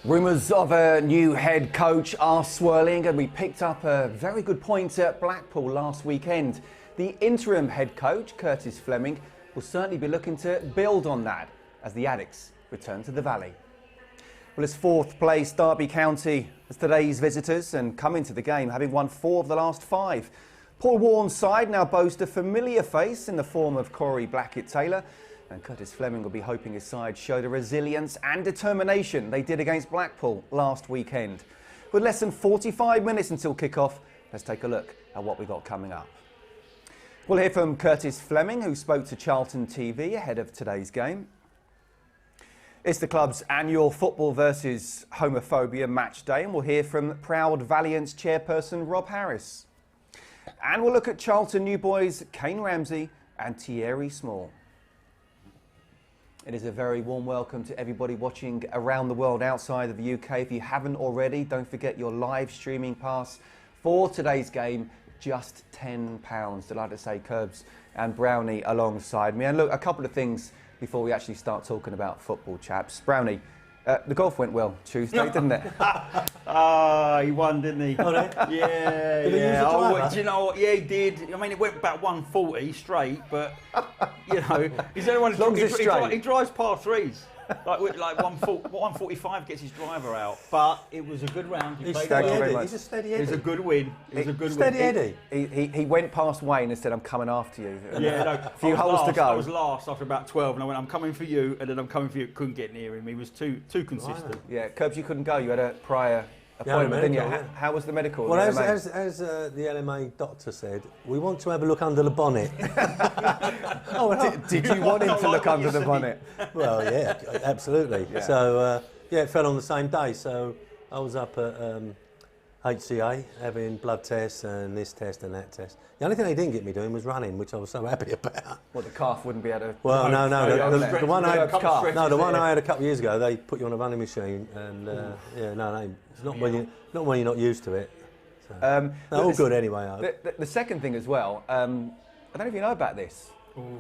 Rumours of a new head coach are swirling, and we picked up a very good point at Blackpool last weekend. The interim head coach, Curtis Fleming, will certainly be looking to build on that as the Addicts return to the Valley. Well, it's fourth place Derby County as today's visitors, and come into the game having won 4 of the last 5. Paul Warren's side now boast a familiar face in the form of Corey Blackett-Taylor, and Curtis Fleming will be hoping his side show the resilience and determination they did against Blackpool last weekend. With less than 45 minutes until kick-off, let's take a look at what we've got coming up. We'll hear from Curtis Fleming, who spoke to CharltonTV ahead of today's game. It's the club's annual Football versus Homophobia match day, and we'll hear from Proud Valiant's chairperson Rob Harris. And we'll look at Charlton new boys Kane Ramsey and Thierry Small. It is a very warm welcome to everybody watching around the world outside of the UK. If you haven't already, don't forget your live streaming pass for today's game, just £10. Delighted to say Curbs and Brownie alongside me. And look, a couple of things before we actually start talking about football, chaps. Brownie, the golf went well Tuesday, didn't it? He won, didn't he? Oh, no? Yeah, Did he use the driver? do you know what? Yeah, he did. I mean, it went about 140 straight, but, you know, he's the only one he drives par threes. Like 145 gets his driver out. But it was a good round. He's steady Eddie. He's a steady Eddie. It was a good win. It was a good steady win. Eddie. He went past Wayne and said, I'm coming after you. Yeah, no, a few holes to go. I was last after about 12, and I went, I'm coming for you, and then I'm coming for you. Couldn't get near him. He was too consistent. Yeah, Curbs, you couldn't go. You had a prior appointment, didn't you? Yeah. How was the medical? Well, as the LMA doctor said, we want to have a look under the bonnet. Did you want him to look under the bonnet? Well, yeah, absolutely. Yeah. So, yeah, it fell on the same day. So I was up at HCA having blood tests and this test and that test. The only thing they didn't get me doing was running, which I was so happy about. Well, the calf wouldn't be able to... Well, the one I had a couple of years ago, they put you on a running machine, and it's not when you're not used to it. So, all good anyway. The second thing as well, I don't know if you know about this.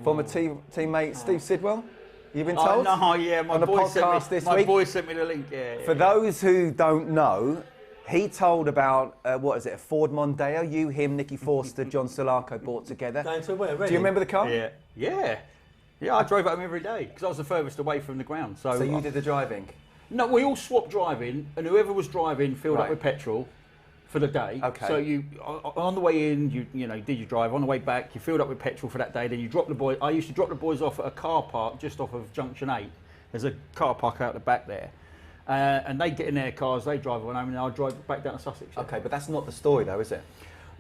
Former teammate Steve Sidwell, you've been told? Oh, no, yeah, on the podcast this week. My boy sent me the link. Yeah. For those who don't know, he told about, what is it, a Ford Mondeo, you, him, Nicky Forster, John Solarco bought together. Going to where? Do you remember the car? Yeah, I drove at him every day because I was the furthest away from the ground. So you did the driving? No, we all swapped driving, and whoever was driving filled up with petrol for the day. Okay. So you, on the way in, you did your drive. On the way back, you filled up with petrol for that day. Then you dropped the boys. I used to drop the boys off at a car park just off of Junction 8. There's a car park out the back there. And they get in their cars, they drive on home, and I'll drive back down to Sussex. Yeah. Okay, but that's not the story, though, is it?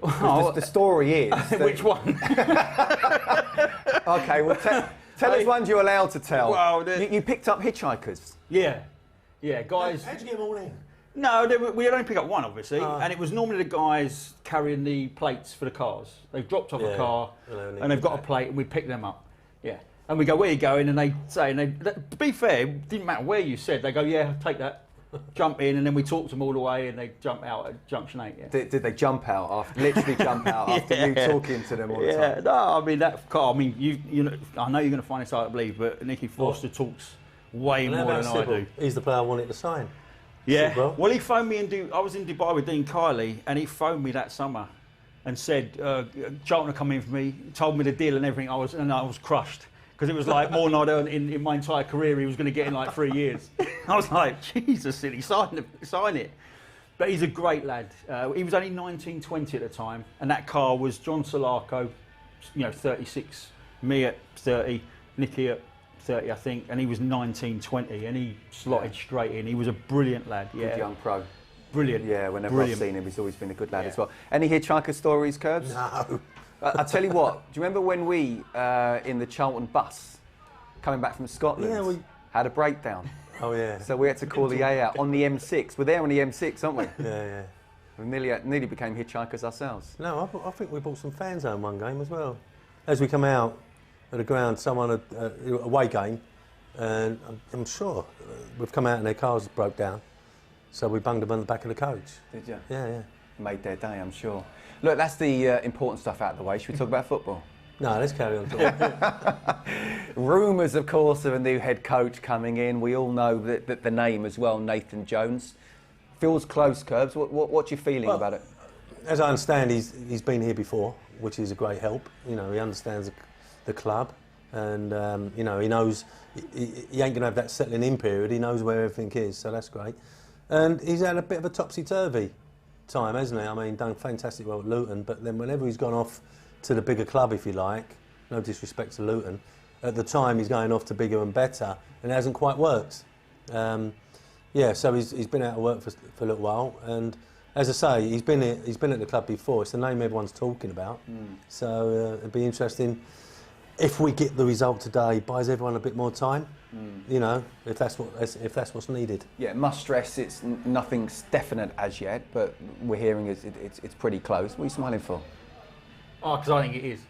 The story is... Which one? Okay, well, tell us ones you're allowed to tell. Well, you picked up hitchhikers. Yeah, guys... How'd you get them all in? No, we only pick up one, obviously, and it was normally the guys carrying the plates for the cars. They've dropped off a car, and they've got a plate, and we pick them up. Yeah. And we go, where are you going? And they say, to be fair, it didn't matter where you said. They go, yeah, take that, jump in, and then we talk to them all the way, and they jump out at Junction 8. Yeah. Did they jump out after, literally jump out after you talking to them all the time? Yeah, no, I mean that car. I mean, you know, I know you're going to find this hard to believe, but Nicky Forster talks way more than I do. He's the player I wanted to sign. Yeah. Sidwell. Well, he phoned me I was in Dubai with Dean Kiley, and he phoned me that summer, and said Charlton come in for me, told me the deal and everything. I was crushed. Because it was like more than I'd earned in my entire career. He was going to get in like 3 years. I was like, Jesus, silly, sign it. But he's a great lad. He was only 19, 20 at the time, and that car was John Solarco, 36, me at 30, Nicky at 30, I think, and he was 19, 20, and he slotted straight in. He was a brilliant lad. Yeah. Good young pro. Brilliant. Yeah, whenever I've seen him, he's always been a good lad as well. Any hitchhiker stories, Curbs? No. I'll tell you what, do you remember when we, in the Charlton bus, coming back from Scotland, had a breakdown? Oh, yeah. So we had to call the A out on the M6. We're there on the M6, aren't we? Yeah. We nearly became hitchhikers ourselves. No, I think we bought some fans home one game as well. As we come out of the ground, someone had away game, and I'm sure we've come out and their cars broke down, so we bunged them on the back of the coach. Did you? Yeah. Made their day, I'm sure. Look, that's the important stuff out of the way. Should we talk about football? No, let's carry on talking. Rumours, of course, of a new head coach coming in. We all know that the name as well, Nathan Jones. Feels close, Curbs. What's your feeling about it? As I understand, he's been here before, which is a great help. You know, he understands the club, and you know, he knows he ain't going to have that settling in period. He knows where everything is, so that's great. And he's had a bit of a topsy-turvy time, hasn't he? I mean, done fantastic well at Luton, but then whenever he's gone off to the bigger club, if you like, no disrespect to Luton, at the time he's going off to bigger and better, and it hasn't quite worked. Yeah, so he's been out of work for a little while, and as I say, he's been at the club before. It's the name everyone's talking about. So it'd be interesting if we get the result today. Buys everyone a bit more time. You know, if that's what's needed. Yeah, must stress it's nothing's definite as yet, but we're hearing it's pretty close. What are you smiling for? Oh, because I think it is.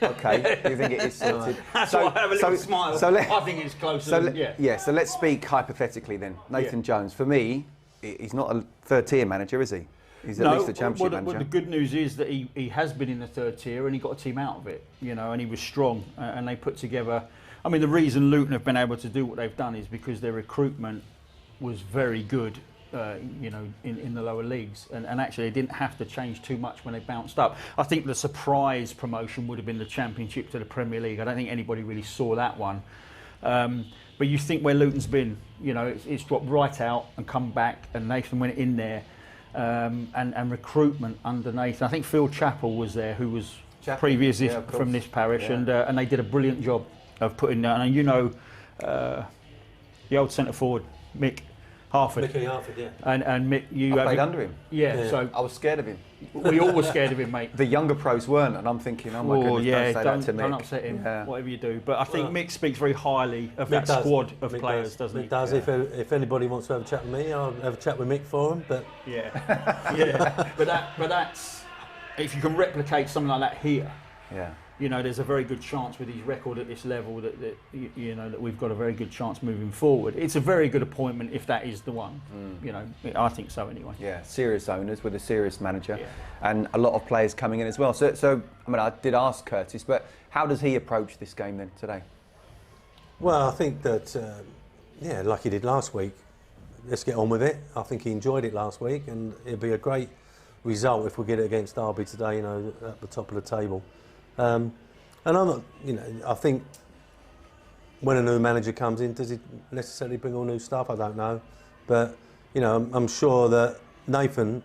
Okay, you think it is sorted? That's why I have a little smile. I think it's closer. Yeah. So let's speak hypothetically then. Nathan Jones, for me, he's not a third-tier manager, is he? He's at least a championship manager. Well, the good news is that he has been in the third tier and he got a team out of it, you know, and he was strong and they put together. I mean, the reason Luton have been able to do what they've done is because their recruitment was very good. You know, in the lower leagues, and actually they didn't have to change too much when they bounced up. I think the surprise promotion would have been the Championship to the Premier League. I don't think anybody really saw that one. But you think where Luton's been, you know, it's dropped right out and come back, and Nathan went in there, and recruitment under Nathan. I think Phil Chappell was there, who was previously from this parish, and they did a brilliant job of putting down. And you know, the old centre forward Mick Harford. Mickey Harford, yeah. I And Mick, played under him. Yeah, so I was scared of him. We all were scared of him, mate. The younger pros weren't, and I'm thinking, oh my goodness, don't say that to Mick. Don't upset him, whatever you do. But I think Mick speaks very highly of that squad of players, doesn't he? Mick does. If anybody wants to have a chat with me, I'll have a chat with Mick for him. But yeah. But that's, if you can replicate something like that here. Yeah. You know, there's a very good chance with his record at this level that you know that we've got a very good chance moving forward. It's a very good appointment if that is the one. You know, I think so anyway. Yeah, serious owners with a serious manager, and a lot of players coming in as well. So I mean, I did ask Curtis, but how does he approach this game then today? Well, I think that like he did last week. Let's get on with it. I think he enjoyed it last week, and it'll be a great result if we get it against Derby today. You know, at the top of the table. And I'm not, you know, I think when a new manager comes in, does he necessarily bring all new stuff? I don't know. But, you know, I'm sure that Nathan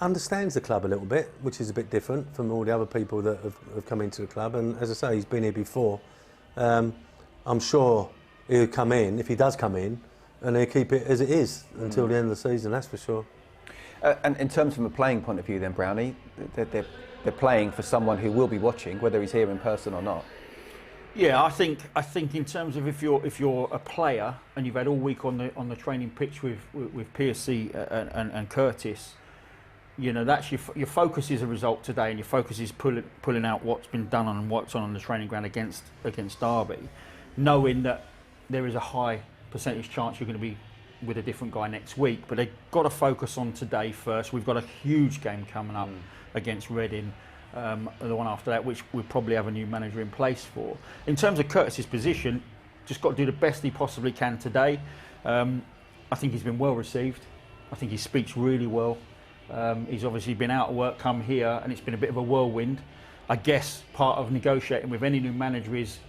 understands the club a little bit, which is a bit different from all the other people that have come into the club. And as I say, he's been here before. I'm sure he'll come in, if he does come in, and he'll keep it as it is until the end of the season, that's for sure. And in terms from a playing point of view then, Brownie, they're playing for someone who will be watching, whether he's here in person or not. Yeah, I think in terms of if you're a player and you've had all week on the training pitch with PSC and Curtis, you know that's your focus is a result today, and your focus is pulling out what's been done and what's on the training ground against Derby, knowing that there is a high percentage chance you're going to be with a different guy next week, but they've got to focus on today first. We've got a huge game coming up against Reading, the one after that, which we'll probably have a new manager in place for. In terms of Curtis's position, just got to do the best he possibly can today. I think he's been well received. I think he speaks really well. He's obviously been out of work, come here, and it's been a bit of a whirlwind. I guess part of negotiating with any new manager is,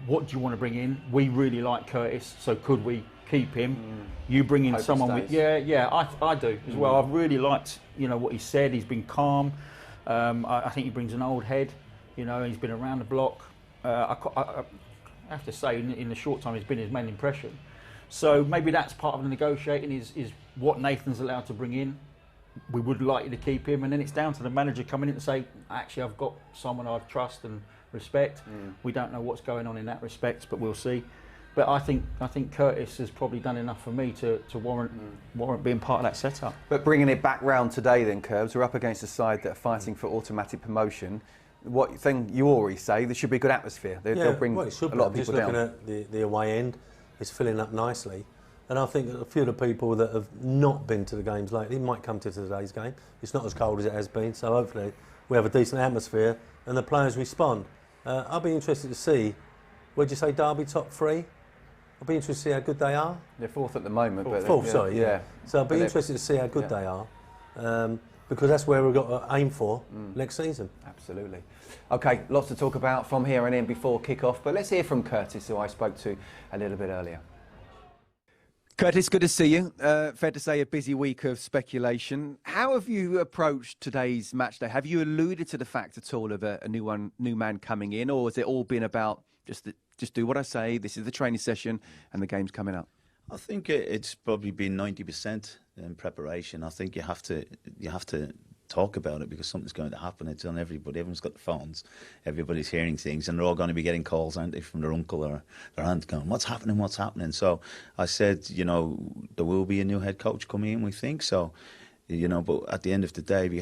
what do you want to bring in? We really like Curtis, so could we keep him? You bring in someone with... I do as well. I've really liked, you know, what he said. He's been calm. I think he brings an old head, you know, he's been around the block. I have to say, in the short time he's been his main impression. So maybe that's part of the negotiating is what Nathan's allowed to bring in. We would like you to keep him, and then it's down to the manager coming in to say, actually, I've got someone I trust and respect. We don't know what's going on in that respect, but we'll see. But I think Curtis has probably done enough for me to warrant being part of that setup. But bringing it back round today then, Curbs, we're up against a side that are fighting for automatic promotion. What thing you already say, there should be a good atmosphere. They'll bring a lot of people down. Just looking at the away end, it's filling up nicely. And I think a few of the people that have not been to the games lately might come to today's game. It's not as cold as it has been, so hopefully we have a decent atmosphere and the players respond. I'll be interested to see, would you say Derby top 3? I'll be interested to see how good they are. They're 4th at the moment. Fourth, yeah, sorry. Yeah. So I'll be interested to see how good they are, because that's where we've got to aim for next season. Absolutely. OK, lots to talk about from here and in before kick-off, but let's hear from Curtis, who I spoke to a little bit earlier. Curtis, good to see you. Fair to say a busy week of speculation. How have you approached today's match day? Have you alluded to the fact at all of a new man coming in, or has it all been about just do what I say, this is the training session and the game's coming up? I think it's probably been 90% in preparation. I think you have to talk about it because something's going to happen. It's on everybody. Everyone's got the phones. Everybody's hearing things, and they're all going to be getting calls, aren't they, from their uncle or their aunt going, what's happening, what's happening? So I said, you know, there will be a new head coach coming in, we think. So, you know, but at the end of the day, we've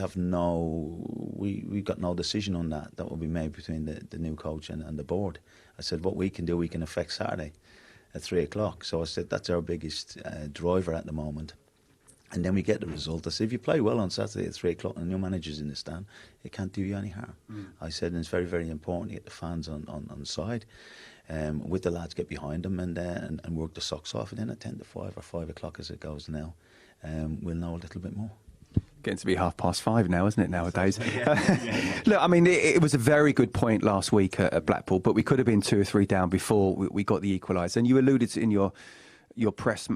got no decision on that. That will be made between the new coach and the board. I said, what we can do, we can affect Saturday at 3 o'clock. So I said, that's our biggest driver at the moment. And then we get the result. I said, if you play well on Saturday at 3 o'clock and the new manager's in the stand, it can't do you any harm. I said, and it's very, very important to get the fans on side. With the lads, get behind them and work the socks off. And then at 10 to 5 or 5 o'clock as it goes now, we'll know a little bit more. Getting to be 5:30 now, isn't it, nowadays? Look, I mean, it was a very good point last week at Blackpool, but we could have been 2 or 3 down before we got the equaliser. And you alluded to in your presser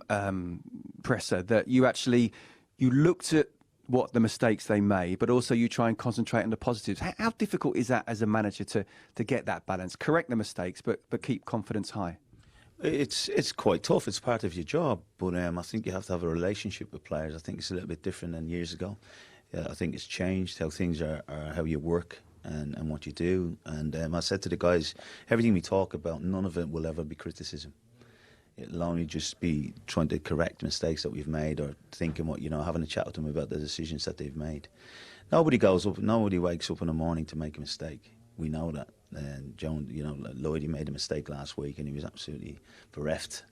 that you looked at what the mistakes they made, but also you try and concentrate on the positives. How difficult is that as a manager to get that balance, correct the mistakes, but keep confidence high? It's quite tough. It's part of your job, but I think you have to have a relationship with players. I think it's a little bit different than years ago. I think it's changed how things are how you work and what you do. And I said to the guys, everything we talk about, none of it will ever be criticism. It'll only just be trying to correct mistakes that we've made, or thinking having a chat with them about the decisions that they've made. Nobody wakes up in the morning to make a mistake. We know that. And Joan, Lloyd, he made a mistake last week and he was absolutely bereft.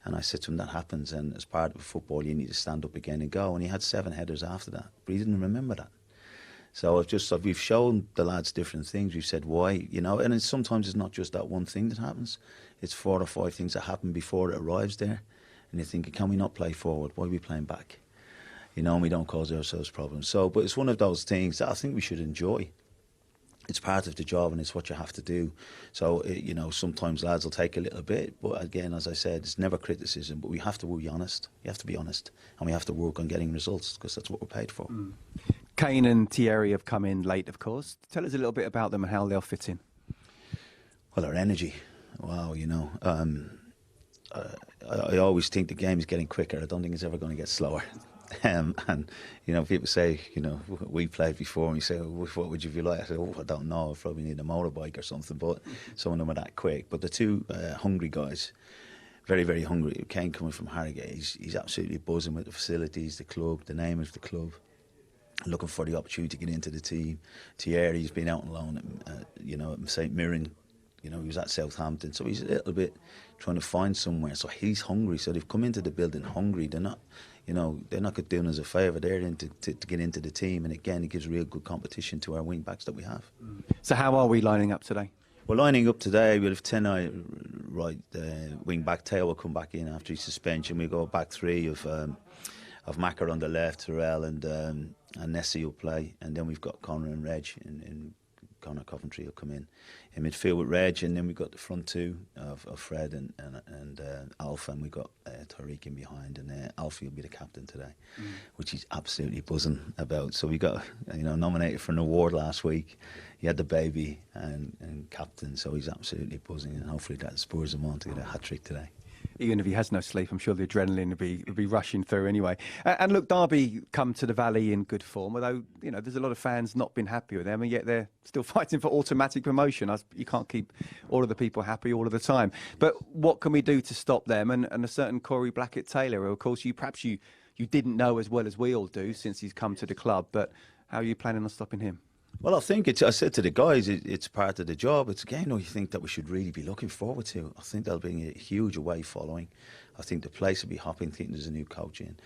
And I said to him, that happens, and as part of football, you need to stand up again and go. And he had 7 headers after that, but he didn't remember that. So we've shown the lads different things. We've said why, and sometimes it's not just that one thing that happens. It's 4 or 5 things that happen before it arrives there. And you're thinking, can we not play forward? Why are we playing back? And we don't cause ourselves problems. But it's one of those things that I think we should enjoy. It's part of the job and it's what you have to do. So, sometimes lads will take a little bit. But again, as I said, it's never criticism. But we have to be honest. You have to be honest. And we have to work on getting results because that's what we're paid for. Kane and Thierry have come in late, of course. Tell us a little bit about them and how they'll fit in. Well, their energy. Wow, I always think the game is getting quicker. I don't think it's ever going to get slower. And people say, we played before, and you say, what would you be like? I said, I don't know. I probably need a motorbike or something. But some of them are that quick. But the 2 hungry guys, very, very hungry. Kane coming from Harrogate, he's absolutely buzzing with the facilities, the club, the name of the club. Looking for the opportunity to get into the team. Thierry's been out on loan at St Mirren. He was at Southampton, so he's a little bit trying to find somewhere. So he's hungry. So they've come into the building hungry. They're not doing us a favour. They're in to get into the team, and again, it gives real good competition to our wing backs that we have. So how are we lining up today? We're lining up today. We'll have 10 right wing back. Tail will come back in after his suspension. We go back 3 of Macker on the left, Terrell and Nessie will play, and then we've got Connor and Reg in Connor Coventry will come in midfield with Reg, and then we've got the front 2 of Fred and Alf, and we've got Tariq in behind, and Alfie will be the captain today, which he's absolutely buzzing about. So we got nominated for an award last week. He had the baby and captain, so he's absolutely buzzing, and hopefully that spurs him on to get a hat-trick today. Even if he has no sleep, I'm sure the adrenaline will be rushing through anyway. And look, Derby come to the Valley in good form, although, there's a lot of fans not been happy with them, and yet they're still fighting for automatic promotion. You can't keep all of the people happy all of the time. But what can we do to stop them? And a certain Corey Blackett-Taylor, who, of course, you didn't know as well as we all do since he's come to the club, but how are you planning on stopping him? Well, I think I said to the guys, it's part of the job. It's a game you think that we should really be looking forward to. I think there'll be a huge away following. I think the place will be hopping, thinking there's a new coach in,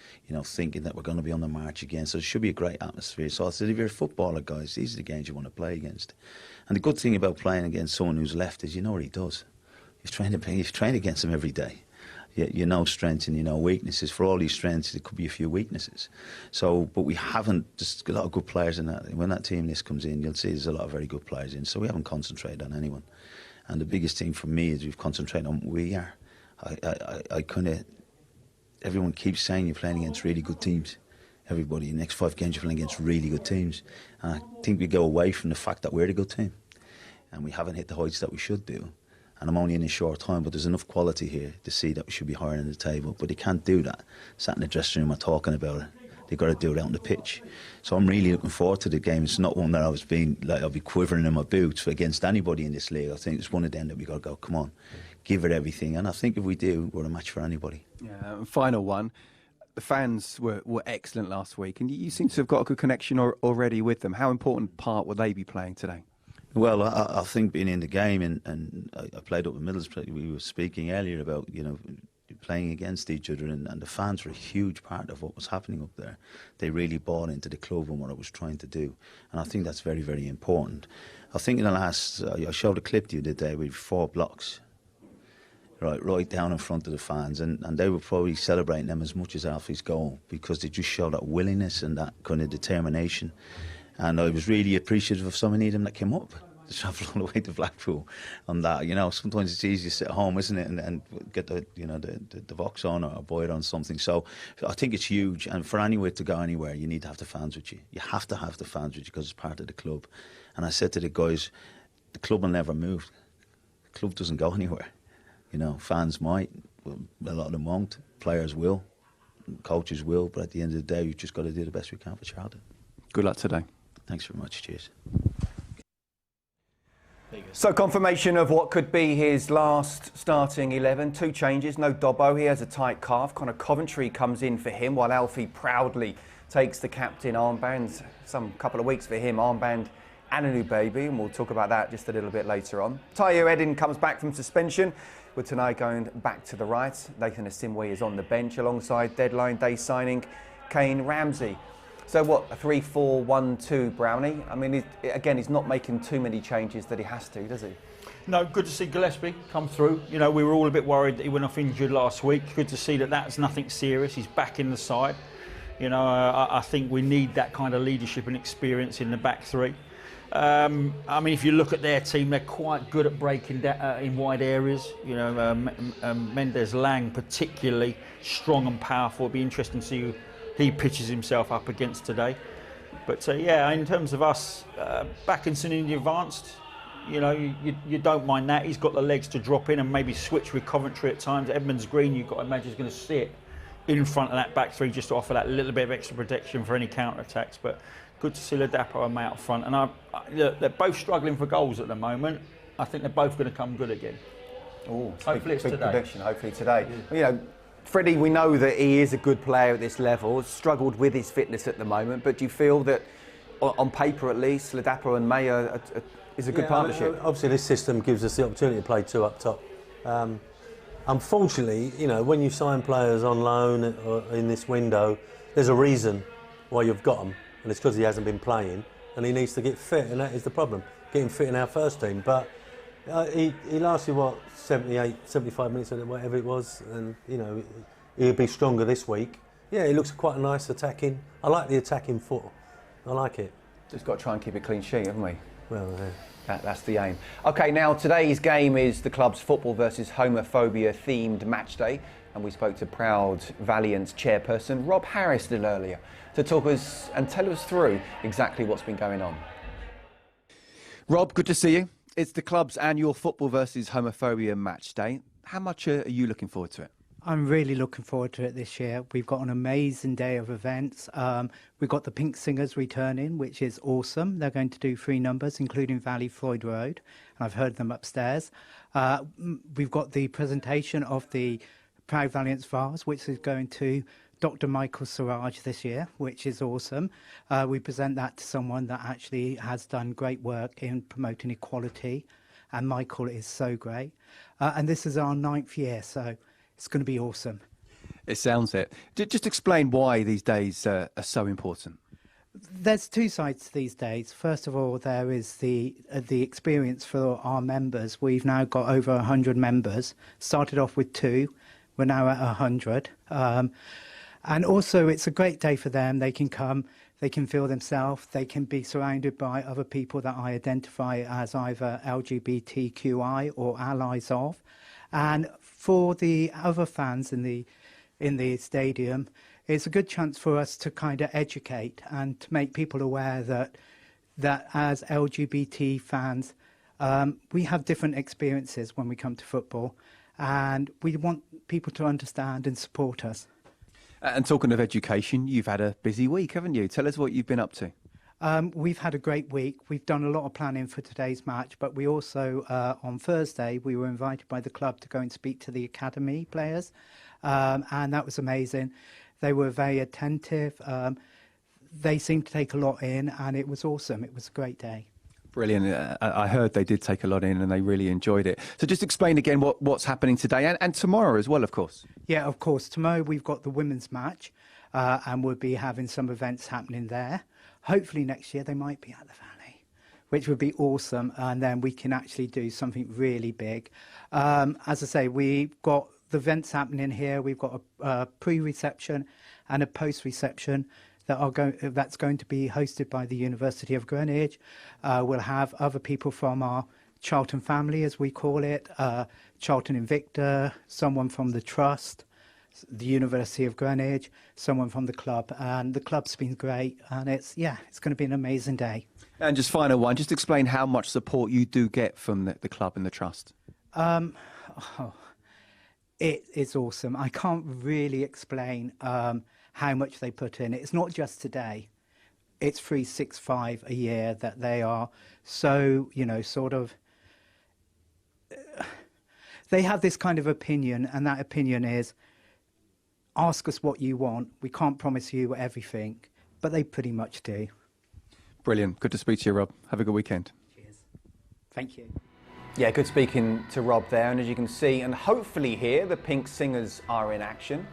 thinking that we're going to be on the march again. So it should be a great atmosphere. So I said, if you're a footballer, guys, these are the games you want to play against. And the good thing about playing against someone who's left is you know what he does. You've trained against him every day. You know strengths and you know weaknesses. For all these strengths, there could be a few weaknesses. So, but we haven't, just a lot of good players in that. When that team list comes in, you'll see there's a lot of very good players in. So we haven't concentrated on anyone. And the biggest thing for me is we've concentrated on what we are. I kind of, everyone keeps saying you're playing against really good teams. Everybody, the next 5 games you're playing against really good teams. And I think we go away from the fact that we're a good team. And we haven't hit the heights that we should do. And I'm only in a short time, but there's enough quality here to see that we should be higher on the table. But they can't do that. Sat in the dressing room and talking about it. They've got to do it out on the pitch. So I'm really looking forward to the game. It's not one that I'll be quivering in my boots against anybody in this league. I think it's one of them that we've got to go, come on, give it everything. And I think if we do, we're a match for anybody. Yeah, final one. The fans were excellent last week, and you seem to have got a good connection already with them. How important part will they be playing today? Well, I think being in the game, and I played up in Middlesbrough, we were speaking earlier about, playing against each other, and the fans were a huge part of what was happening up there. They really bought into the club and what it was trying to do, and I think that's very, very important. I think in the last, I showed a clip the other day with 4 blocks, right down in front of the fans, and they were probably celebrating them as much as Alfie's goal, because they just showed that willingness and that kind of determination. And I was really appreciative of so many of them that came up to travel all the way to Blackpool on that. Sometimes it's easy to sit at home, isn't it, and get the Vox on or buy it on something. So I think it's huge. And for anywhere to go anywhere, you need to have the fans with you. You have to have the fans with you because it's part of the club. And I said to the guys, the club will never move. The club doesn't go anywhere. Fans might, a lot of them won't. Players will, coaches will. But at the end of the day, we've just got to do the best we can for Charlton. Good luck today. Thanks very much. Cheers. So confirmation of what could be his last starting 11. 2 changes, no Dobbo, he has a tight calf. Connor Coventry comes in for him while Alfie proudly takes the captain armband. Some couple of weeks for him, armband and a new baby, and we'll talk about that just a little bit later on. Tayo Edin comes back from suspension, with tonight going back to the right. Nathan Asimwe is on the bench alongside deadline day signing Kane Ramsey. So what, a 3-4-1-2 Brownie? I mean, again, he's not making too many changes that he has to, does he? No, good to see Gillespie come through. We were all a bit worried that he went off injured last week. Good to see that that's nothing serious. He's back in the side. I think we need that kind of leadership and experience in the back 3. I mean, if you look at their team, they're quite good at breaking down in wide areas. Mendes Lang particularly strong and powerful. It'll be interesting to see who he pitches himself up against today. But yeah, in terms of us, Backinson in the advanced, you don't mind that. He's got the legs to drop in and maybe switch with Coventry at times. Edmonds Green, you've got to imagine, is going to sit in front of that back 3 just to offer that little bit of extra protection for any counter-attacks. But good to see Ladapo and May out front. And they're both struggling for goals at the moment. I think they're both going to come good again. Oh, hopefully it's big today. Prediction, hopefully today. Yeah. Freddie, we know that he is a good player at this level, struggled with his fitness at the moment, but do you feel that, on paper at least, Ladapo and May is a good partnership? Obviously, this system gives us the opportunity to play 2 up top. Unfortunately, when you sign players on loan or in this window, there's a reason why you've got them, and it's because he hasn't been playing, and he needs to get fit, and that is the problem, getting fit in our first team. But he lasted, 78, 75 minutes, or whatever it was, and he'll be stronger this week. Yeah, he looks quite a nice attacking. I like the attacking foot. I like it. Just got to try and keep a clean sheet, haven't we? Well, yeah. That's the aim. OK, now today's game is the club's football versus homophobia themed match day, and we spoke to Proud Valiant's chairperson Rob Harris a little earlier to talk us and tell us through exactly what's been going on. Rob, good to see you. It's the club's annual football versus homophobia match day. How much are you looking forward to it? I'm really looking forward to it this year. We've got an amazing day of events. We've got the Pink Singers returning, which is awesome. They're going to do 3 numbers, including Valley Floyd Road, and I've heard them upstairs. We've got the presentation of the Proud Valiant's vase, which is going to Dr. Michael Siraj this year, which is awesome. We present that to someone that actually has done great work in promoting equality, and Michael is so great. And this is our 9th year, so it's going to be awesome. It sounds it. Just explain why these days are so important. There's two sides to these days. First of all, there is the experience for our members. We've now got over 100 members. Started off with 2, we're now at 100. And also, it's a great day for them. They can come, they can feel themselves, they can be surrounded by other people that I identify as either LGBTQI or allies of. And for the other fans in the stadium, it's a good chance for us to kind of educate and to make people aware that as LGBT fans, we have different experiences when we come to football, and we want people to understand and support us. And talking of education, you've had a busy week, haven't you? Tell us what you've been up to. We've had a great week. We've done a lot of planning for today's match, but we also, on Thursday, we were invited by the club to go and speak to the academy players, and that was amazing. They were very attentive. They seemed to take a lot in, and it was awesome. It was a great day. Brilliant. I heard they did take a lot in and they really enjoyed it. So just explain again what's happening today and tomorrow as well, of course. Yeah, of course. Tomorrow we've got the women's match, and we'll be having some events happening there. Hopefully next year they might be at the Valley, which would be awesome, and then we can actually do something really big. As I say, we've got the events happening here. We've got a pre-reception and a post-reception that's going to be hosted by the University of Greenwich. We'll have other people from our Charlton family, as we call it, Charlton Invicta, someone from the Trust, the University of Greenwich, someone from the club, and the club's been great, and it's going to be an amazing day. And just final one, just explain how much support you do get from the club and the Trust. It's awesome. I can't really explain how much they put in. It's not just today. It's 365 a year that they are so, sort of... They have this kind of opinion, and that opinion is, ask us what you want. We can't promise you everything, but they pretty much do. Brilliant. Good to speak to you, Rob. Have a good weekend. Cheers. Thank you. Yeah, good speaking to Rob there, and as you can see and hopefully hear, the Pink Singers are in action.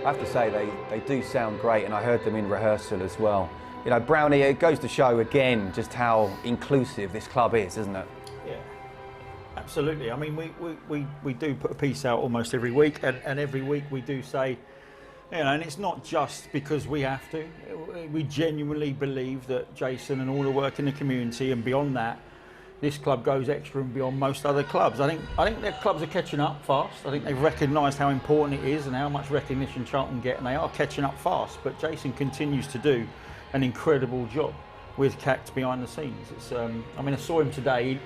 I have to say they do sound great, and I heard them in rehearsal as well. Brownie, it goes to show again just how inclusive this club is, isn't it? Yeah, absolutely. I mean, we do put a piece out almost every week, and every week we do say, and it's not just because we have to. We genuinely believe that Jason and all the work in the community and beyond that, this club goes extra and beyond most other clubs. I think their clubs are catching up fast. I think they've recognised how important it is and how much recognition Charlton get, and they are catching up fast. But Jason continues to do an incredible job with CACT behind the scenes. It's, I saw him today.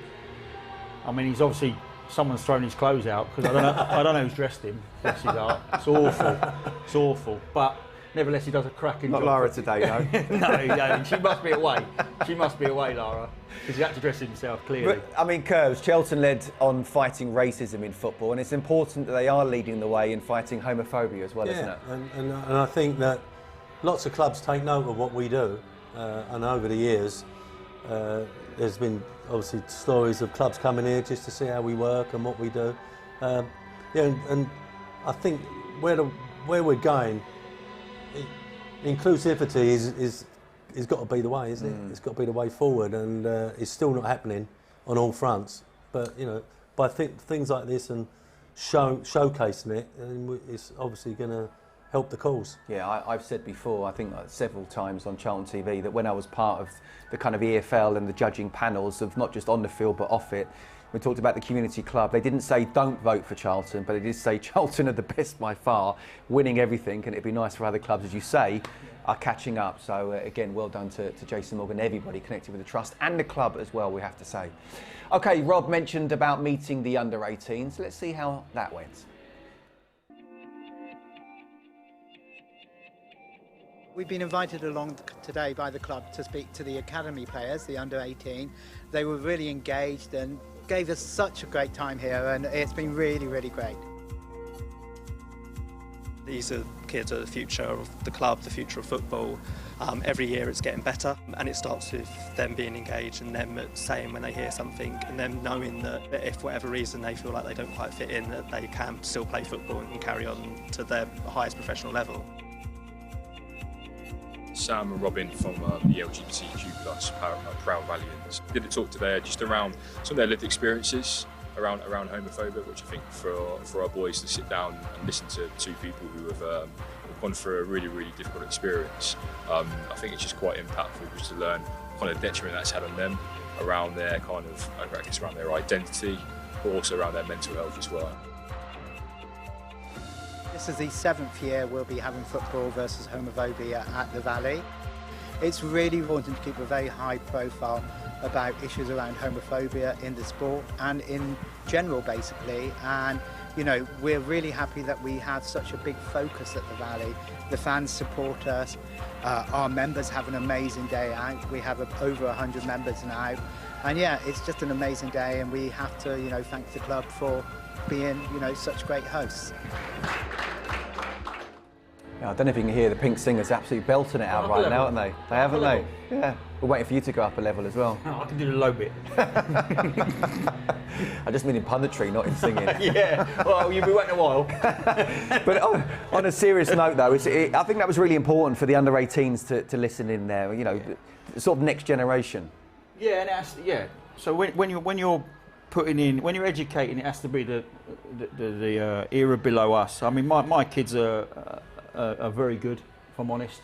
He's obviously, someone's thrown his clothes out because I don't know who's dressed him. Bless his heart. It's awful. It's awful. But nevertheless, he does a cracking job. Not Lara today, no. No, she must be away. She must be away, Lara, because he had to dress himself clearly. But, Curbs, Charlton led on fighting racism in football, and it's important that they are leading the way in fighting homophobia as well, isn't it? And I think that lots of clubs take note of what we do, and over the years, there's been obviously stories of clubs coming here just to see how we work and what we do. And I think where we're going, inclusivity is got to be the way, isn't it? It's got to be the way forward, and it's still not happening on all fronts. But by things like this and showcasing it, it's obviously going to help the cause. Yeah, I've said before, I think several times on Charlton TV, that when I was part of the kind of EFL and the judging panels of not just on the field but off it, we talked about the community club. They didn't say don't vote for Charlton, but they did say Charlton are the best by far, winning everything, and it'd be nice for other clubs, as you say, are catching up. So again, well done to Jason Morgan, everybody connected with the Trust and the club as well, we have to say. Okay, Rob mentioned about meeting the under-18s. Let's see how that went. We've been invited along today by the club to speak to the academy players, the under-18. They were really engaged and gave us such a great time here, and it's been really, really great. These are kids are the future of the club, the future of football. Every year it's getting better, and it starts with them being engaged and them saying when they hear something, and them knowing that if for whatever reason they feel like they don't quite fit in, that they can still play football and carry on to their highest professional level. Sam and Robin from the LGBTQ+ Proud Valiants did a talk today just around some of their lived experiences around homophobia, which I think for our boys to sit down and listen to two people who have gone through a really, really difficult experience. I think it's just quite impactful just to learn kind of the detriment that's had on them around their kind of, I guess, around their identity, but also around their mental health as well. This is the 7th year we'll be having football versus homophobia at the Valley. It's really important to keep a very high profile about issues around homophobia in the sport and in general, basically. And you know, we're really happy that we have such a big focus at the Valley. The fans support us. Our members have an amazing day out. We have over 100 members now, and yeah, it's just an amazing day. And we have to, you know, thank the club for being, you know, such great hosts. Yeah, I don't know if you can hear the Pink Singers absolutely belting it out right now, haven't they? They haven't they? Yeah. We're waiting for you to go up a level as well. No, I can do the low bit. I just mean in punditry, not in singing. Yeah, well, you'll be waiting a while. But on a serious note, though, I think that was really important for the under-18s to listen in there. You know, the sort of next generation. Yeah, and that's, yeah. So when you're putting in, when you're educating, it has to be the era below us. I mean, my kids are very good, if I'm honest.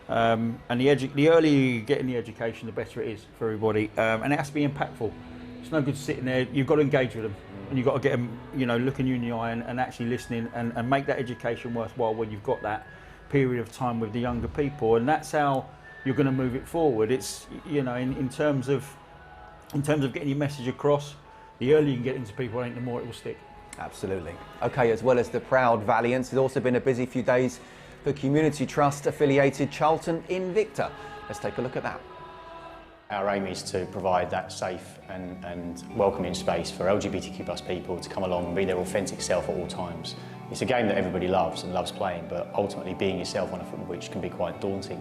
And the earlier you get in the education, the better it is for everybody. And it has to be impactful. It's no good sitting there. You've got to engage with them, and you've got to get them, you know, looking you in the eye and actually listening and make that education worthwhile when you've got that period of time with the younger people. And that's how you're going to move it forward. It's, you know, in terms of getting your message across, the earlier you can get into people, I think the more it will stick. Absolutely. Okay, as well as the Proud Valiants, it's also been a busy few days for Community Trust affiliated Charlton Invicta. Let's take a look at that. Our aim is to provide that safe and welcoming space for LGBTQ+ people to come along and be their authentic self at all times. It's a game that everybody loves and loves playing, but ultimately being yourself on a football pitch can be quite daunting.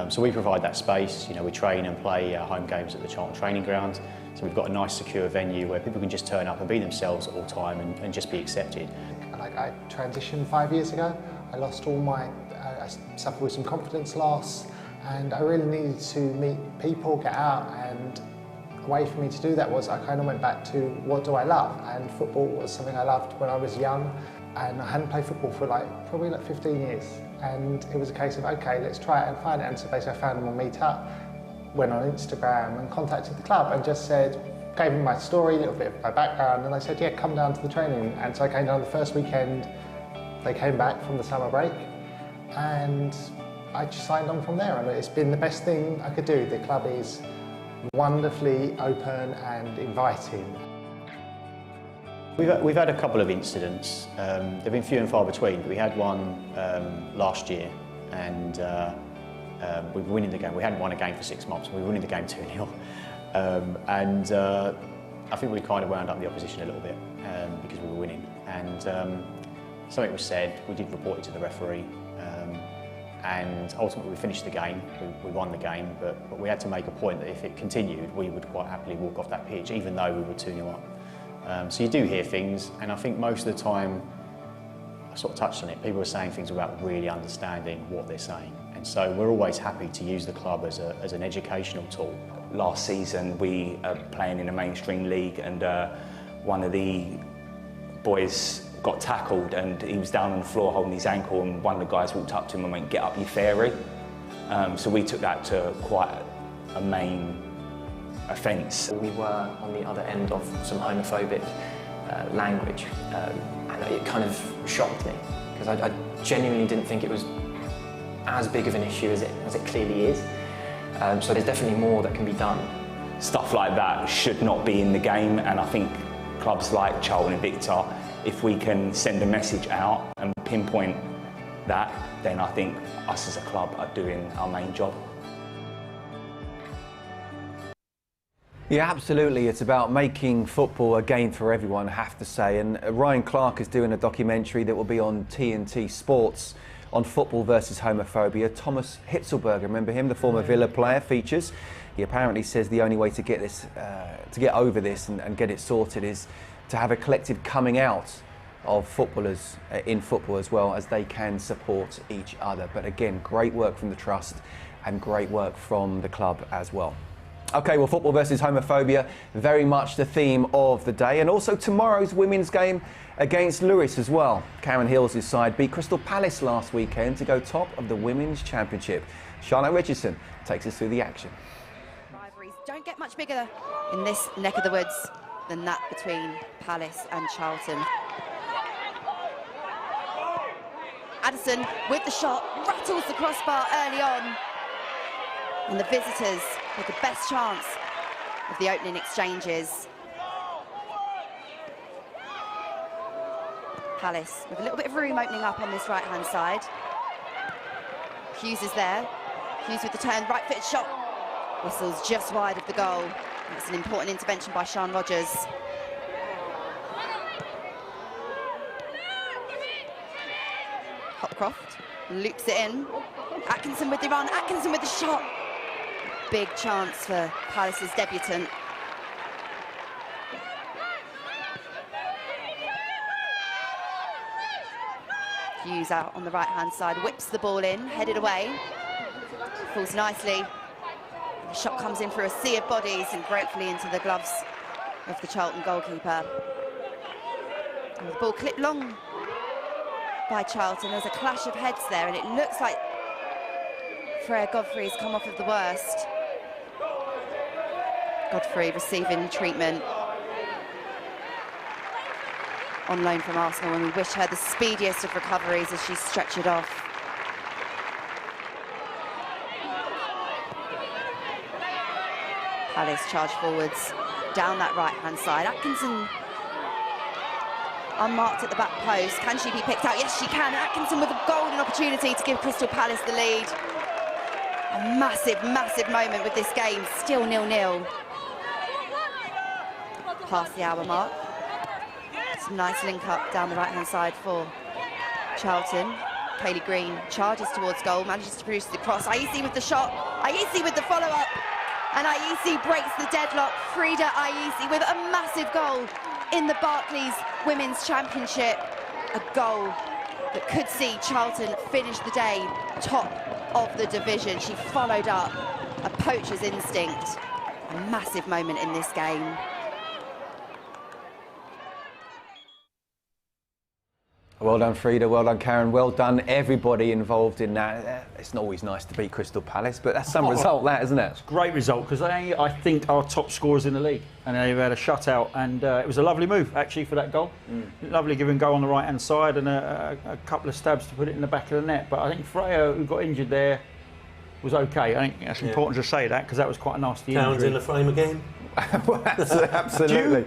So we provide that space. You know, we train and play home games at the Charlton training ground. So we've got a nice secure venue where people can just turn up and be themselves at all time and just be accepted. I transitioned 5 years ago. I lost all my, I suffered with some confidence loss, and I really needed to meet people, get out, and a way for me to do that was I kind of went back to what do I love, and football was something I loved when I was young, and I hadn't played football for probably 15 years, and it was a case of, okay, let's try it and find it, and so basically I found them on Meetup, went on Instagram and contacted the club and just said, gave them my story, a little bit of my background, and they said, yeah, come down to the training. And so I came down the first weekend. They came back from the summer break, and I just signed on from there. And it's been the best thing I could do. The club is wonderfully open and inviting. We've had a couple of incidents. They've been few and far between, but we had one last year, and we were winning the game. We hadn't won a game for 6 months, and we were winning the game 2-0. I think we kind of wound up the opposition a little bit because we were winning. And something was said, we did report it to the referee, and ultimately we finished the game, we won the game, but we had to make a point that if it continued, we would quite happily walk off that pitch, even though we were 2-0 up. So you do hear things, and I think most of the time, I sort of touched on it, people are saying things without really understanding what they're saying. And so we're always happy to use the club as an educational tool. Last season we are playing in a mainstream league, and one of the boys got tackled and he was down on the floor holding his ankle, and one of the guys walked up to him and went, "Get up, you fairy." So we took that to quite a main offence. We were on the other end of some homophobic language, and it kind of shocked me because I genuinely didn't think it was as big of an issue as it clearly is. So there's definitely more that can be done. Stuff like that should not be in the game, and I think clubs like Charlton Invicta, if we can send a message out and pinpoint that, then I think us as a club are doing our main job. Yeah, absolutely. It's about making football a game for everyone, I have to say. And Ryan Clark is doing a documentary that will be on TNT Sports on football versus homophobia. Thomas Hitzelberger, remember him, the former Villa player, features. He apparently says the only way to get this, to get over this and get it sorted is to have a collective coming out of footballers in football as well, as they can support each other. But again, great work from the Trust and great work from the club as well. OK, well, football versus homophobia, very much the theme of the day. And also tomorrow's women's game against Lewis as well. Karen Hills' side beat Crystal Palace last weekend to go top of the Women's Championship. Charlotte Richardson takes us through the action. Rivalries don't get much bigger in this neck of the woods than that between Palace and Charlton. Addison with the shot, rattles the crossbar early on. And the visitors with the best chance of the opening exchanges. Palace with a little bit of room opening up on this right-hand side. Hughes is there. Hughes with the turn, right-footed shot. Whistles just wide of the goal. That's an important intervention by Sian Rogers. Hopcroft loops it in. Atkinson with the run, Atkinson with the shot. Big chance for Palace's debutant. Hughes out on the right-hand side, whips the ball in, headed away. Falls nicely. The shot comes in through a sea of bodies and gratefully into the gloves of the Charlton goalkeeper. And the ball clipped long by Charlton. There's a clash of heads there, and it looks like Freya Godfrey's come off of the worst. Godfrey receiving treatment on loan from Arsenal, and we wish her the speediest of recoveries as she's stretchered off. Palace charge forwards down that right-hand side. Atkinson unmarked at the back post. Can she be picked out? Yes, she can. Atkinson with a golden opportunity to give Crystal Palace the lead. A massive, massive moment with this game. Still 0-0. Past the hour mark. Some nice link up down the right-hand side for Charlton. Kaylee Green charges towards goal, manages to produce the cross. Aisi with the shot. Aisi with the follow-up. And Aisi breaks the deadlock. Frida Aisi with a massive goal in the Barclays Women's Championship. A goal that could see Charlton finish the day top of the division. She followed up a poacher's instinct. A massive moment in this game. Well done, Frida. Well done, Karen. Well done, everybody involved in that. It's not always nice to beat Crystal Palace, but that's some result, that, isn't it? It's a great result, because they, I think, are top scorers in the league. And they've had a shutout, and it was a lovely move, actually, for that goal. Lovely giving goal on the right-hand side, and a couple of stabs to put it in the back of the net. But I think Freya, who got injured there, was okay. I think that's important to say that, because that was quite a nasty injury. Karen's in the frame again. Well, absolutely.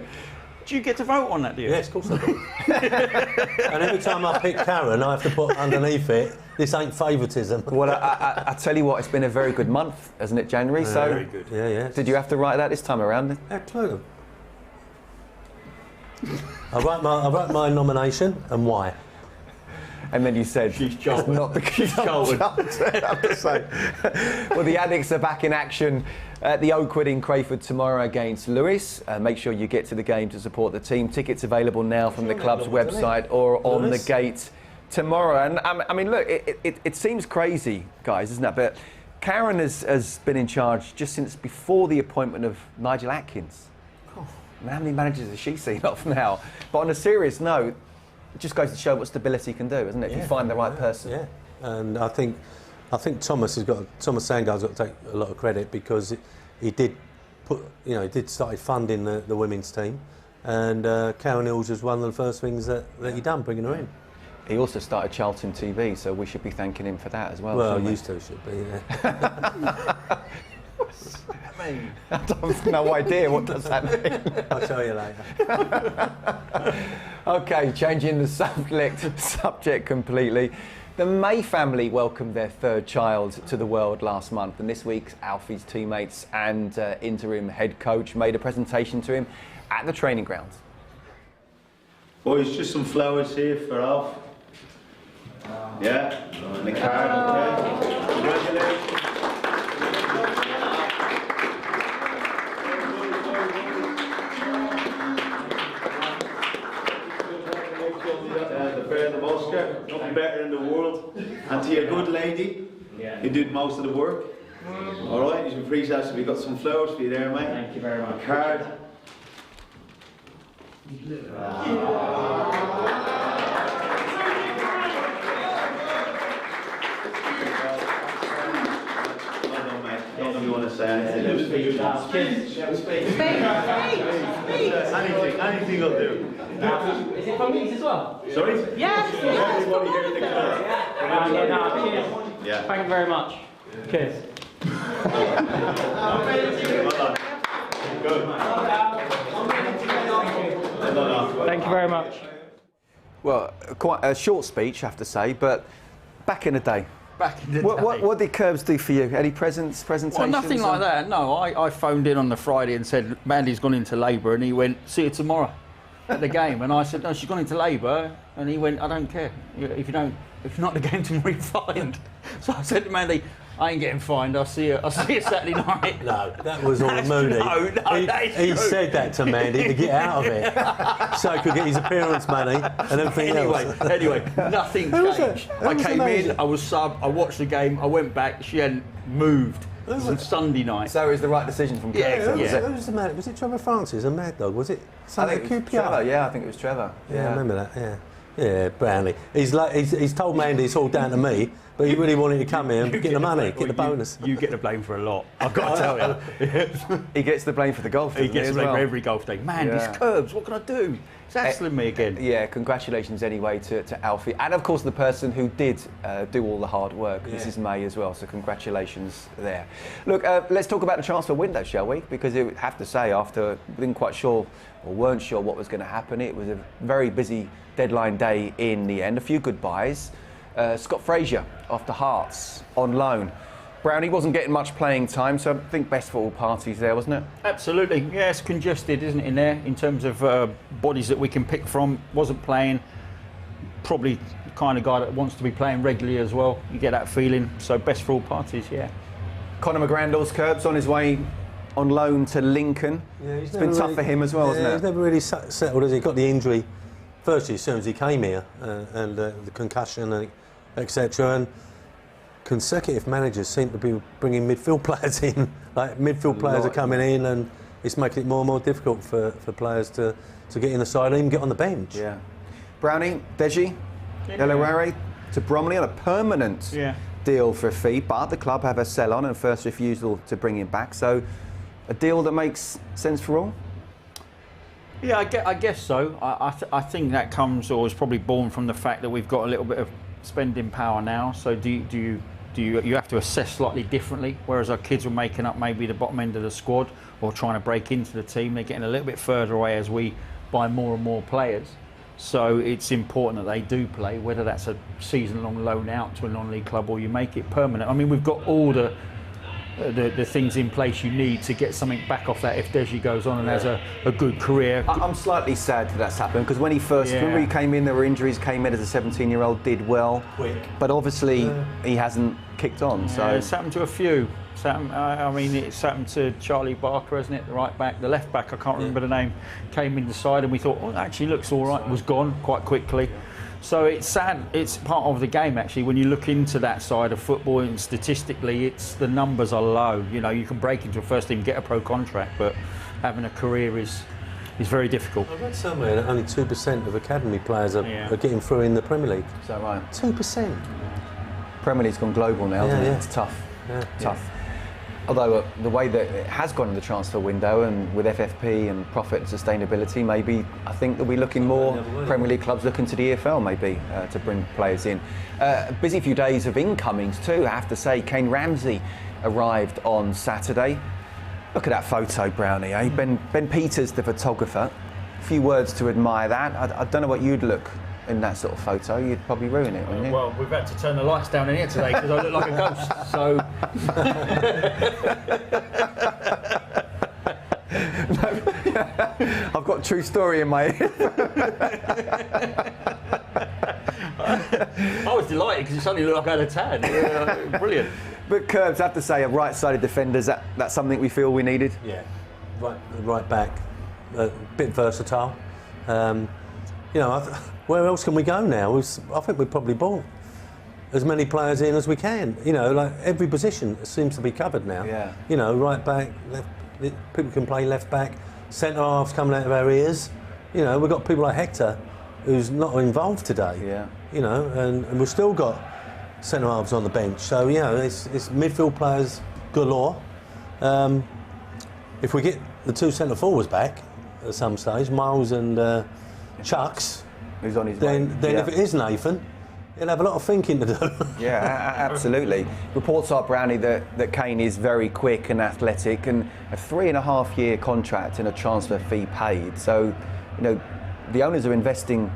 Do you get to vote on that, do you? Yes, of course I do. And every time I pick Karen, I have to put underneath it, this ain't favouritism. Well, I tell you what, it's been a very good month, hasn't it, January? So, very good. Yeah. Did you have to write that this time around? Absolutely. I wrote my nomination and why. And then you said, she's it's not because she's Charlton. Well, the Addicts are back in action at the Oakwood in Crayford tomorrow against Lewis. Make sure you get to the game to support the team. Tickets available now from the club's website or on the gate tomorrow. And I mean, look, it seems crazy, guys, isn't it? But Karen has been in charge just since before the appointment of Nigel Atkins. I mean, how many managers has she seen off now? But on a serious note, it just goes to show what stability can do, isn't it? If you find the right person. Yeah, and I think Thomas Sandgaard's got to take a lot of credit, because he did start funding the women's team, and Karen Hills was one of the first things that he done, bringing her in. He also started CharltonTV, so we should be thanking him for that as well. Well, used to should be. Yeah. I have no idea what does that mean. I'll tell you later. Okay, changing the subject completely. The May family welcomed their third child to the world last month, and this week Alfie's teammates and interim head coach made a presentation to him at the training grounds. Boys, just some flowers here for Alf. Yeah, and the card, okay. Congratulations. The pair of Oscar, nothing better in the world. And to your good lady, who did most of the work. Alright, you should appreciate it. We've got some flowers for you there, mate. Thank you very much. A card. You want to say anything? Anything will do. Is it from these as well? Sorry? Yes. Everybody here at the club. Yeah. Thank you very much. Cheers. Thank you very much. Well, quite a short speech, I have to say, but back in the day. Back in the day. What did Curbs do for you? Any presentations? Well, nothing like that. No, I phoned in on the Friday and said, Mandy's gone into labour, and he went, see you tomorrow at the game. And I said, no, she's gone into labour. And he went, I don't care. If you're not at the game tomorrow, you're fined. So I said to Mandy, I ain't getting fined. I'll see you Saturday night. No, that was all a moody. He said that to Mandy to get out of it, so he could get his appearance money and everything else. Anyway, nothing changed. I came in, I was sub, I watched the game, I went back. She hadn't moved. It was on Sunday night. So it was the right decision from Curbs. Who was the man? Was it Trevor Francis, a Mad Dog? Was it? I think it was Trevor. Yeah, I think it was Trevor. Yeah, I remember that. Yeah. Yeah, Brownlee. He's told Mandy it's all down to me, but he really wanted to come here and get the money, get the bonus. You get the blame for a lot, I've got to tell you. He gets the blame for the golf. He gets the blame for every golf day. Man, these Curbs, what can I do? It's hassling me again. Yeah, congratulations anyway to Alfie, and of course the person who did do all the hard work, Mrs May as well, so congratulations there. Look, let's talk about the transfer window, shall we? Because I have to say, after we weren't sure what was going to happen, it was a very busy deadline day in the end. A few goodbyes. Scott Fraser off to Hearts on loan. Brownie wasn't getting much playing time, so I think best for all parties there, wasn't it? Absolutely. Yeah, it's congested, isn't it, in there, in terms of bodies that we can pick from. Wasn't playing. Probably the kind of guy that wants to be playing regularly as well. You get that feeling. So best for all parties, yeah. Conor McGrandles, Curbs, on his way on loan to Lincoln. Yeah, it's been tough for him as well, hasn't it? He's never really settled, has he? Got the injury firstly as soon as he came here, and the concussion, etc. And consecutive managers seem to be bringing midfield players in. Like midfield players are coming in, and it's making it more and more difficult for players to get in the side and even get on the bench. Yeah. Brownie, Deji, Delaware to Bromley on a permanent deal for a fee, but the club have a sell-on and first refusal to bring him back. So a deal that makes sense for all? Yeah, I guess so. I think that comes, or is probably born from the fact that we've got a little bit of spending power now. So do you have to assess slightly differently? Whereas our kids were making up maybe the bottom end of the squad or trying to break into the team, they're getting a little bit further away as we buy more and more players. So it's important that they do play, whether that's a season-long loan out to a non-league club or you make it permanent. I mean, we've got all the things in place you need to get something back off that if Deji goes on and has a good career. I'm slightly sad that's happened, because when he first, remember he came in, there were injuries, came in as a 17-year-old, did well, but obviously he hasn't kicked on. So it's happened to a few. I mean, it's happened to Charlie Barker, isn't it? The right back, the left back, I can't remember the name, came in the side and we thought, oh, actually looks all right, was gone quite quickly. So it's sad, it's part of the game actually. When you look into that side of football, and statistically the numbers are low. You know, you can break into a first team, get a pro contract, but having a career is very difficult. I read somewhere that only 2% of academy players are getting through in the Premier League. Is that right? 2%. Premier League's gone global now, hasn't it? It's tough. Tough. Although the way that it has gone in the transfer window, and with FFP and profit and sustainability, maybe I think that we're looking more Premier League clubs looking to the EFL maybe to bring players in. A busy few days of incomings too, I have to say. Kane Ramsey arrived on Saturday. Look at that photo, Brownie, eh? Ben Peters, the photographer. A few words to admire that. I don't know what you'd look in that sort of photo, you'd probably ruin it, wouldn't you? Well, we've had to turn the lights down in here today because I look like a ghost. So. I've got a true story in my head. I was delighted because it suddenly looked like I had a tan. Yeah, brilliant. But Curbs, I have to say, a right-sided defender, that's something we feel we needed? Yeah, right back, a bit versatile. You know, where else can we go now? I think we've probably bought as many players in as we can. You know, like every position seems to be covered now. Yeah. You know, right back, left, people can play left back, centre halves coming out of our ears. You know, we've got people like Hector, who's not involved today. Yeah. You know, and we've still got centre halves on the bench. So, you know, it's midfield players galore. If we get the two centre forwards back at some stage, Miles and Chucks, who's on his then way. if it is Nathan, he'll have a lot of thinking to do. Yeah, absolutely. Reports are, Brownie, that Kane is very quick and athletic, and a 3.5-year contract and a transfer fee paid. So, you know, the owners are investing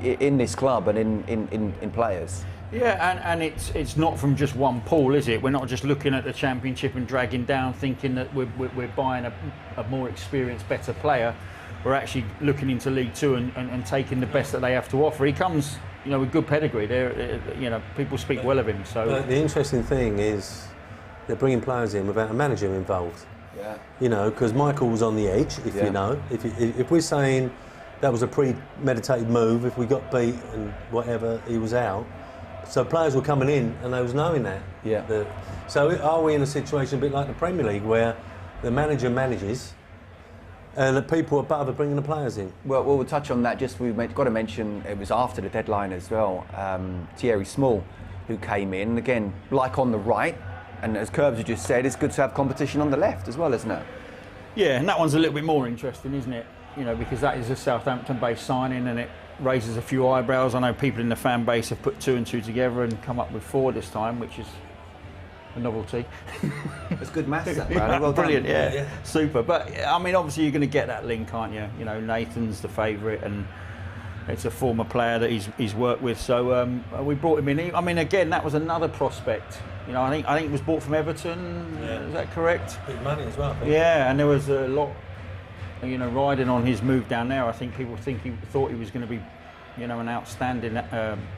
in this club and in players. Yeah, and it's not from just one pool, is it? We're not just looking at the Championship and dragging down, thinking that we're buying a more experienced, better player. We're actually looking into League Two and taking the best that they have to offer. He comes, you know, with good pedigree. You know, people speak well of him. So the interesting thing is they're bringing players in without a manager involved. Yeah. You know, because Michael was on the edge. You know, if we're saying that was a premeditated move, if we got beat and whatever, he was out. So players were coming in and they was knowing that. Yeah. So are we in a situation a bit like the Premier League where the manager manages and the people above are bringing the players in? Well, we'll touch on that. Just we've got to mention it was after the deadline as well. Thierry Small, who came in again, like on the right, and as Curbs just said, it's good to have competition on the left as well, isn't it? yeah, and that one's a little bit more interesting, isn't it? You know, because that is a Southampton-based signing, and it raises a few eyebrows. I know people in the fan base have put 2 and 2 together and come up with 4 this time, which is a novelty. It's good maths, that, Brad. Well Brilliant, done. yeah, super. But I mean, obviously, you're going to get that link, aren't you? You know, Nathan's the favourite, and it's a former player that he's worked with. So we brought him in. I mean, again, that was another prospect. You know, I think it was bought from Everton. Yeah. Is that correct? Big money as well. I think. Yeah, and there was a lot, you know, riding on his move down there. I think people thought he was going to be, you know, an outstanding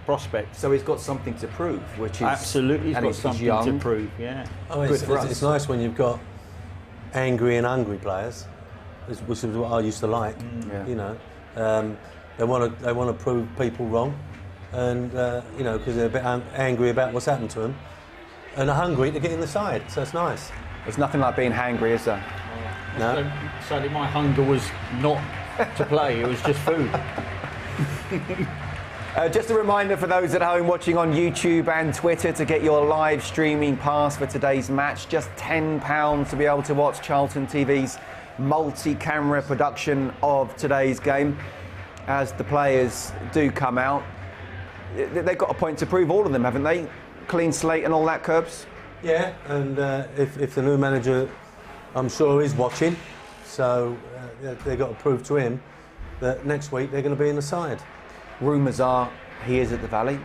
prospect. So he's got something to prove, which is absolutely, he's got something to prove. Yeah. Oh, it's nice when you've got angry and hungry players, which is what I used to like. Yeah. You know, they want to prove people wrong, and you know, because they're a bit angry about what's happened to them, and are hungry to get in the side. So it's nice. There's nothing like being hangry, is there? No. So my hunger was not to play; it was just food. Just a reminder for those at home watching on YouTube and Twitter to get your live streaming pass for today's match. Just £10 to be able to watch Charlton TV's multi-camera production of today's game. As the players do come out, they've got a point to prove, all of them, haven't they? Clean slate and all that, Curbs? Yeah, and if the new manager, I'm sure, is watching, so they've got to prove to him that next week they're going to be in the side. Rumours are he is at the Valley.